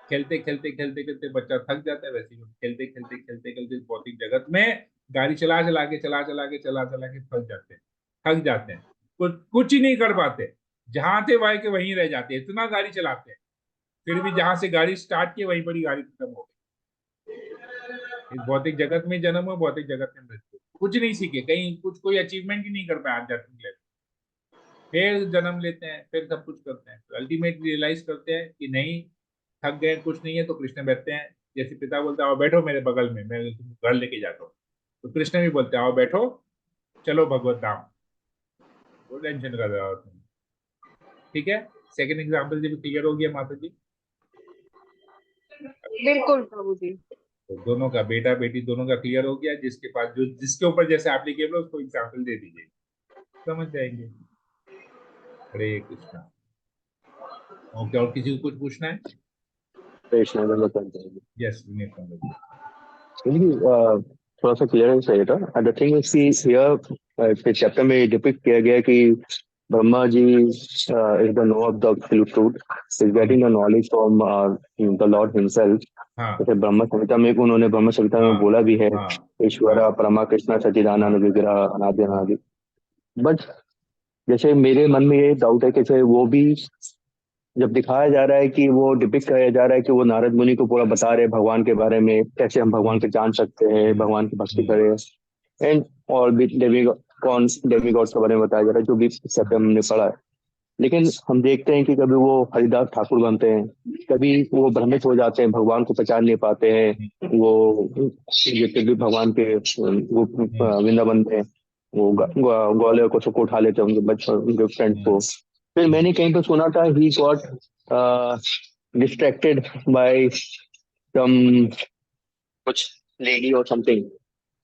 खेलते खेलते खेलते खेलते बच्चा थक जाता है, वैसे ही हम खेलते खेलते खेलते खेलते भौतिक जगत में गाड़ी चला चला के चला चला के चला चला के फंस जाते हैं, थक जाते हैं, कुछ ही नहीं कर पाते, जहां थे वहीं के वहीं रह जाते हैं, इतना गाड़ी चलाते हैं, फिर भी जहां से गाड़ी स्टार्ट की वहीं पर ही गाड़ी खत्म हो गई। इस भौतिक जगत में जन्म हो, भौतिक जगत में मृत्यु, कुछ नहीं सीखे, कहीं कुछ कोई अचीवमेंट ही नहीं कर पाए आध्यात्मिक लेवल, फिर जन्म लेते हैं, फिर सब कुछ करते हैं, तो अल्टीमेटली रियलाइज करते हैं कि नहीं, थक गए, कुछ नहीं है, तो कृष्ण बैठते हैं। जैसे पिता बोलते हैं आओ बैठो मेरे बगल में, मैं तुमको घर लेके जाता हूँ, तो कृष्ण भी बोलते हैं आओ बैठो, चलो भगवत धाम, वो टेंशन कर रहा हो तुम। ठीक है, सेकंड एग्जाम्पल जी क्लियर हो गया माता जी? बिल्कुल प्रभु जी। तो दोनों का, बेटा बेटी दोनों का क्लियर हो गया। जिसके पास जो जिसके ऊपर जैसे एप्लीकेबल है उसको एग्जाम्पल दे दीजिए, समझ जाएंगे। हरे कृष्णा। ओके, और किसी को कुछ पूछना है? कृष्ण में बताते हैं। यस विनीत पंडित जी। क्योंकि थोड़ा सा क्लियर चाहिए था। द थिंग इज कि हियर चैप्टर में डिपिक्ट किया गया है कि Brahma ji is the knower of the absolute truth, is getting the knowledge from the lord himself. हाँ जैसे ब्रह्म संहिता में उन्होंने ब्रह्म संहिता में हाँ बोला भी है, हाँ ईश्वर हाँ परमा कृष्ण सच्चिदानंद विग्रह अनादि हाँ अनादि। बट जैसे मेरे मन में ये डाउट है कि जैसे वो भी जब दिखाया जा रहा है कि वो डिपिक्ट कराया जा रहा है कि वो नारद मुनि को पूरा बता रहे हैं भगवान के बारे में, कैसे हम भगवान हम्म, को जान सकते हैं, हम्म, भगवान की भक्ति हम्म, करें, एंड और भी डेमी गॉड्स के बारे में बताया जा रहा है, जो भी चैप्टर हम्म, हमने पढ़ा है। लेकिन हम देखते हैं कि कभी वो हरिदास ठाकुर बनते हैं, कभी वो भ्रमित हो जाते हैं, भगवान को पहचान नहीं पाते हैं। वो जितने भी भगवान के वो हम्म, वृंदावन में वो ग्वालियर को सबको उठा लेते हैं, उनके बच्चों उनके फ्रेंड हम्म, को। फिर हम्म। मैंने कहीं पर सुना था ही गॉट डिस्ट्रैक्टेड बाय सम कुछ लेडी और समथिंग।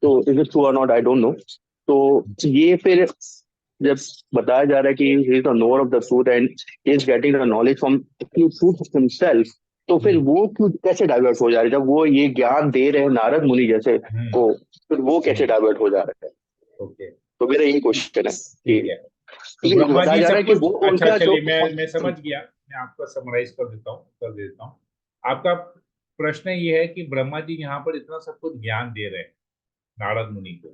तो इज इट ट्रू और नॉट, आई डोंट नो। तो ये फिर जब बताया जा रहा है कि he is the knower of the truth and he is getting the knowledge from truth himself, तो फिर हम्म, वो क्यों कैसे डाइवर्ट हो जा रहे हैं जब वो ये ज्ञान दे रहे हैं नारद मुनि जैसे हम्म, को, फिर वो कैसे हम्म, डाइवर्ट हो जा रहा है? ओके, तो मेरा यही क्वेश्चन है कि ठीक है। तो क्योंकि ब्रह्मा बताया जी जा रहा सब है कि कुछ, वो अच्छा उनका जो चलिए मैं समझ गया, मैं आपका समराइज कर देता हूँ, कर देता हूँ। आपका प्रश्न ये है कि ब्रह्मा जी यहाँ पर इतना सब कुछ ज्ञान दे रहे हैं नारद मुनि को।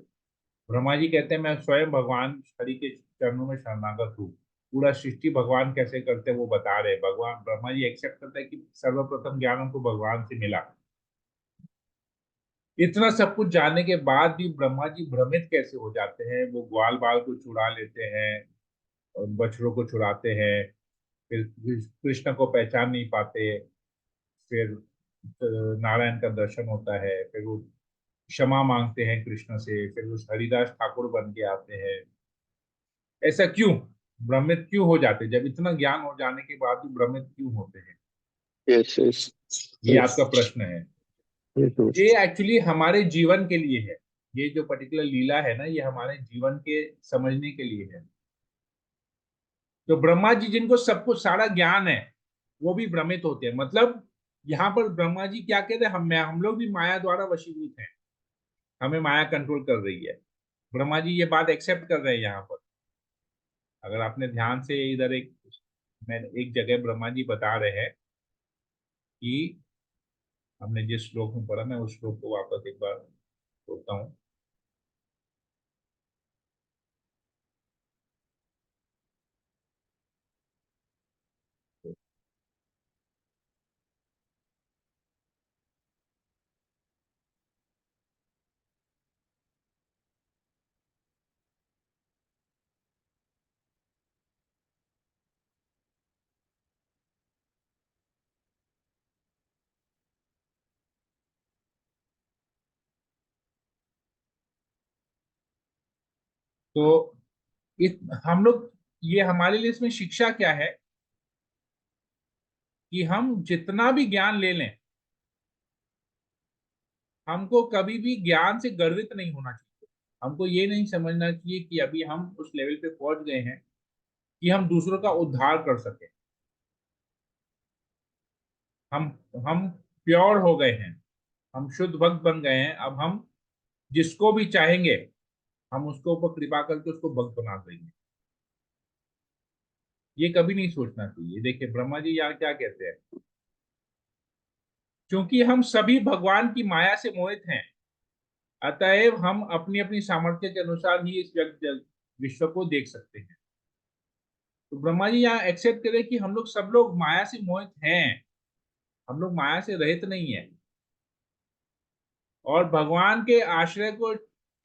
ब्रह्मा जी कहते हैं मैं स्वयं भगवान हरि के चरणों में शरणागत हूँ, पूरा सृष्टि भगवान कैसे करते हैं वो बता रहे हैं। भगवान ब्रह्मा जी एक्सेप्ट करते हैं कि सर्वप्रथम ज्ञान उनको भगवान से मिला। इतना सब कुछ जानने के बाद भी ब्रह्मा जी भ्रमित कैसे हो जाते हैं? वो ग्वाल बाल को चुरा लेते हैं और बछड़ों को चुराते हैं, फिर कृष्ण को पहचान नहीं पाते, फिर नारायण का दर्शन होता है, फिर वो क्षमा मांगते हैं कृष्ण से, फिर वो हरिदास ठाकुर बन के आते हैं। ऐसा क्यों? भ्रमित क्यों हो जाते हैं? जब इतना ज्ञान हो जाने के बाद भी भ्रमित क्यों होते हैं? यस यस ये आपका प्रश्न है। यस ये एक्चुअली हमारे जीवन के लिए है। ये जो पर्टिकुलर लीला है ना, ये हमारे जीवन के समझने के लिए है। तो ब्रह्मा जी जिनको सब कुछ सारा ज्ञान है, वो भी भ्रमित होते हैं। मतलब यहाँ पर ब्रह्मा जी क्या कहते हैं, हम लोग भी माया द्वारा वशीभूत हैं, हमें माया कंट्रोल कर रही है। ब्रह्मा जी ये बात एक्सेप्ट कर रहे हैं यहाँ पर। अगर आपने ध्यान से इधर मैं एक जगह ब्रह्मा जी बता रहे हैं कि हमने जिस श्लोक में पढ़ा, मैं उस श्लोक को वापस एक बार बोलता हूँ। तो इस हम लोग, ये हमारे लिए इसमें शिक्षा क्या है कि हम जितना भी ज्ञान ले लें, हमको कभी भी ज्ञान से गर्वित नहीं होना चाहिए। हमको ये नहीं समझना चाहिए कि अभी हम उस लेवल पे पहुंच गए हैं कि हम दूसरों का उद्धार कर सके। हम हम प्योर हो गए हैं, हम शुद्ध भक्त बन गए हैं। अब हम जिसको भी चाहेंगे हम उसको ऊपर कृपा करके उसको भक्त बना देंगे। ये कभी नहीं सोचना चाहिए। देखिए ब्रह्मा जी यहाँ क्या कहते हैं, क्योंकि हम सभी भगवान की माया से मोहित हैं, अतएव हम अपनी अपनी सामर्थ्य के अनुसार ही इस विश्व को देख सकते हैं। तो ब्रह्मा जी यहाँ एक्सेप्ट करें कि हम लोग सब लोग माया से मोहित हैं, हम लोग माया से रहित नहीं है। और भगवान के आश्रय को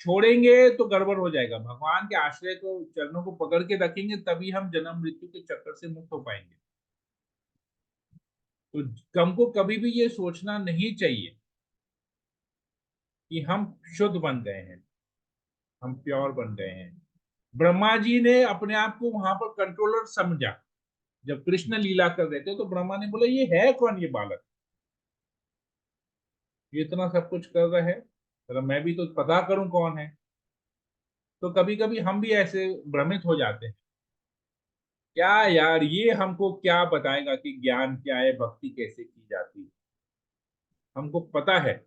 छोड़ेंगे तो गड़बड़ हो जाएगा। भगवान के आश्रय को, चरणों को पकड़ के रखेंगे, तभी हम जन्म मृत्यु के चक्कर से मुक्त हो पाएंगे। तो हमको कभी भी ये सोचना नहीं चाहिए कि हम शुद्ध बन गए हैं, हम प्योर बन गए हैं। ब्रह्मा जी ने अपने आप को वहां पर कंट्रोलर समझा। जब कृष्ण लीला कर रहे थे तो ब्रह्मा ने बोला ये है कौन, ये बालक, ये इतना सब कुछ कर रहा है, तो मैं भी तो पता करूं कौन है। तो कभी कभी हम भी ऐसे भ्रमित हो जाते हैं, क्या यार ये हमको क्या बताएगा कि ज्ञान क्या है, भक्ति कैसे की जाती है। हमको पता है,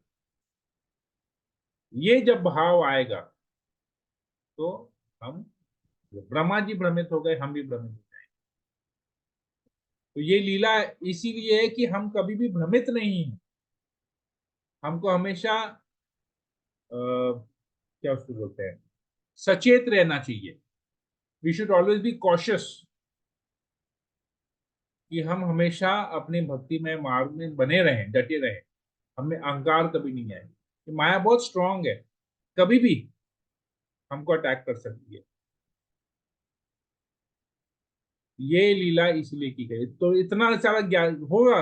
ये जब भाव आएगा तो हम, ब्रह्मा जी भ्रमित हो गए, हम भी भ्रमित हो गए। तो ये लीला इसीलिए है कि हम कभी भी भ्रमित नहीं हैं। हमको हमेशा क्या उसको बोलते हैं, सचेत रहना चाहिए। We should always be cautious कि हम हमेशा अपने भक्ति में मार्ग में बने रहें, डटे रहें। हमें अहंकार कभी नहीं आए। कि माया बहुत स्ट्रांग है, कभी भी हमको अटैक कर सकती है। ये लीला इसलिए की गई। तो इतना सारा ज्ञान होगा,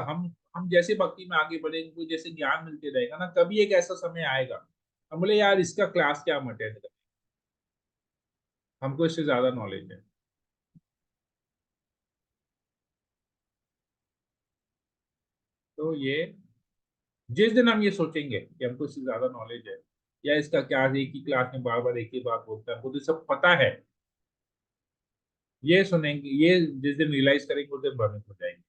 हम जैसे भक्ति में आगे बढ़ेंगे, कोई जैसे ज्ञान मिलते रहेगा ना, कभी एक ऐसा समय आएगा हम बोले यार इसका क्लास क्या हम अटेंड करें, हमको इससे ज्यादा नॉलेज है। तो ये जिस दिन हम ये सोचेंगे कि हमको इससे ज्यादा नॉलेज है, या इसका क्या है, एक ही क्लास में बार बार एक ही बात बोलता है, हमको तो सब पता है, ये सुनेंगे, ये जिस दिन रियलाइज करेंगे उस दिन भ्रमित हो जाएंगे।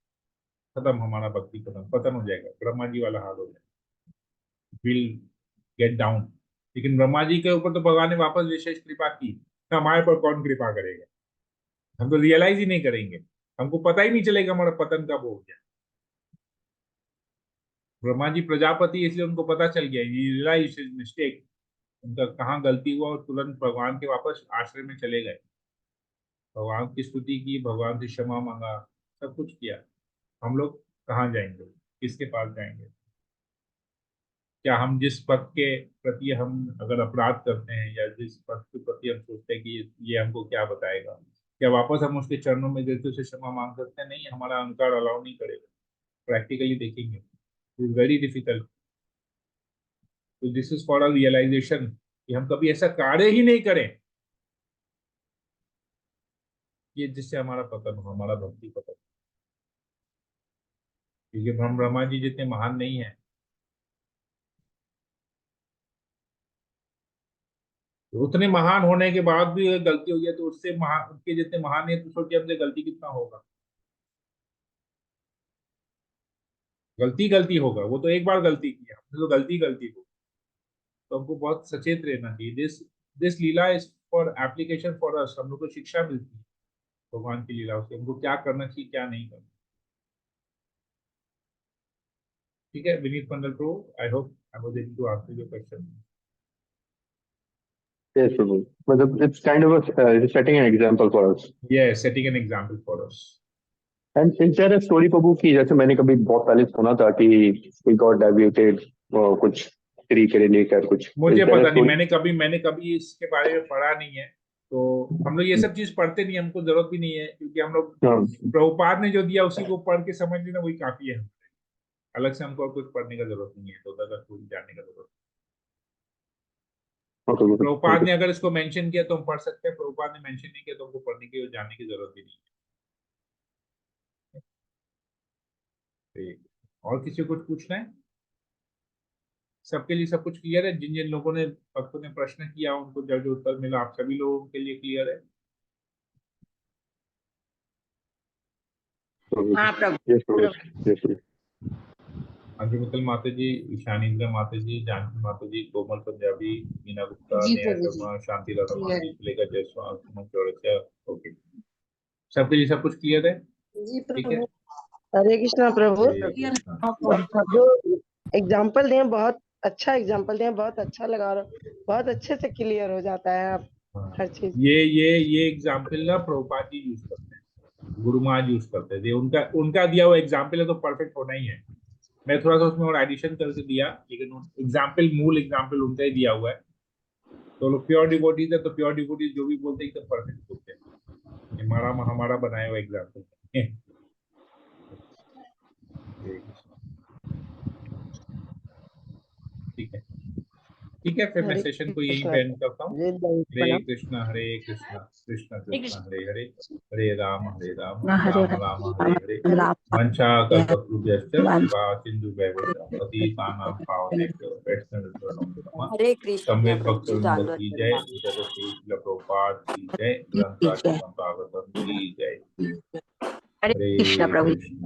खत्म, हमारा भक्ति खत्म, पतन हो जाएगा, ब्रह्मा जी वाला हाल हो जाएगा, विल गेट डाउन। लेकिन ब्रह्मा जी के ऊपर तो भगवान ने वापस विशेष कृपा की, तो हमारे पर कौन कृपा करेगा। हम तो रियलाइज ही नहीं करेंगे, हमको पता ही नहीं चलेगा हमारा पतन कब हो गया। ब्रह्मा जी प्रजापति, इसलिए उनको पता चल गया, ये रियलाइज मिस्टेक, उनका कहाँ गलती हुआ, और तुरंत भगवान के वापस आश्रय में चले गए। भगवान की स्तुति की, भगवान से क्षमा मांगा, सब कुछ किया। हम लोग कहाँ जाएंगे, किसके पास जाएंगे। क्या हम जिस पद के प्रति हम अगर अपराध करते हैं, या जिस पद के प्रति हम सोचते हैं कि ये हमको क्या बताएगा, क्या वापस हम उसके चरणों में जैसे उसे क्षमा मांग सकते हैं? नहीं, हमारा अहंकार अलाउ नहीं करेगा। प्रैक्टिकली देखेंगे, इज वेरी डिफिकल्ट। तो this is for a realisation कि हम कभी ऐसा कार्य ही नहीं करें कि जिससे हमारा पतन हो, हमारा भक्ति पतन। क्योंकि हम ब्रह्मा जी जितने महान नहीं है, तो उतने महान होने के बाद भी अगर गलती हो गई तो उससे महान, उसके जितने महान है, तो सोचिए हमसे गलती कितना होगा। गलती गलती होगा, वो तो एक बार गलती की, हमने तो गलती गलती हो। तो हमको बहुत सचेत रहना चाहिए। This this Leela is for application for us. हम लोग को शिक्षा मिलती है भगवान की लीला से, हमको क्या करना चाहिए क्या नहीं करना। ठीक है विनीत मंडल प्रो, I hope I was able to answer your question. Yes, Prabhu. मतलब it's kind of setting an example for us. Yes, setting an example for us. And is there a story, Prabhu, कि जैसे मैंने कभी बहुत पहले सुना था कि we got debuted कुछ स्त्री के रिलेटेड कुछ, मुझे is there a पता नहीं, story? मैंने कभी इसके बारे में पढ़ा नहीं है। तो हम लोग ये सब चीज पढ़ते नहीं, हमको जरूरत भी नहीं है, क्योंकि हम लोग हाँ, प्रभुपाद ने जो दिया उसी को पढ़ के समझ लेना वही काफी है। अलग से हमको और कुछ पढ़ने का जरूरत नहीं है, तो उधर कुछ जानने का जरूरत okay, नहीं। okay, Prabhupada okay. ने अगर इसको मेंशन किया तो हम पढ़ सकते हैं, प्रभुपाद ने मेंशन नहीं किया तो हमको पढ़ने की और जानने की जरूरत भी नहीं है। ठीक। और किसी को कुछ पूछना है? सबके लिए सब कुछ क्लियर है? जिन जिन लोगों ने, भक्तों ने प्रश्न किया उनको जो जो उत्तर मिला, आप सभी लोगों के लिए क्लियर है? हाँ प्रभु। Yes, Prabhu. Yes, Prabhu. Anju Mittal माता जी, ईशानी इंदिरा माता जी, जानकी माता जी, कोमल पंजाबी, मीना गुप्ता, जी नेहा प्रभु जी, शर्मा, शांति राधा क्लियर मांझी, है। सुलेखा जायसवाल, सुमन चौरसिया। ओके, सबके लिए सब कुछ क्लियर है? जी ठीक है। प्रभु। हरे कृष्णा प्रभु। ठीक है, हाँ। जो एग्जाम्पल दिए बहुत अच्छा एग्जाम्पल दिए, बहुत अच्छा लगा, और बहुत अच्छे से क्लियर हो जाता है आप हाँ। हर चीज। ये एग्जाम्पल ना प्रभुपाद जी यूज करते हैं, गुरु महाराज यूज करते हैं। ये उनका उनका दिया हुआ एग्जाम्पल है, तो परफेक्ट होना ही है। मैं थोड़ा सा उसमें और एडिशन करके दिया, लेकिन एग्जाम्पल, मूल एग्जाम्पल उनका ही दिया हुआ है। तो लोग प्योर डिवोटीज है, तो प्योर डिवोटीज जो भी बोलते हैं एकदम परफेक्ट बोलते हैं। ये हमारा बनाया हुआ एग्जाम्पल है। हरे कृष्ण। ठीक है, ठीक है, फिर मैं हरे सेशन को यहीं कृष्णा। पे एंड करता हूँ। जय दंड हरे प्रणाम। कृष्णा कृष्ण हरे कृष्ण कृष्ण। हरे हरे, हरे राम हरे राम राम हरे हरे। राम वंशा कल्पतरुभ्यश्च राम कृपा सिंधु पतितानां पावनेभ्यो वैष्णवेभ्यो नमो नमः। हरे कृष्ण सम्यक प्रभु जी भक्तवृंद दंडवत की जय, प्रणाम। जगत श्री प्रभुपाद की जय, की ग्रंथराज जय। संभागवतम की जय। हरे हरे कृष्ण प्रभु। कृष्ण।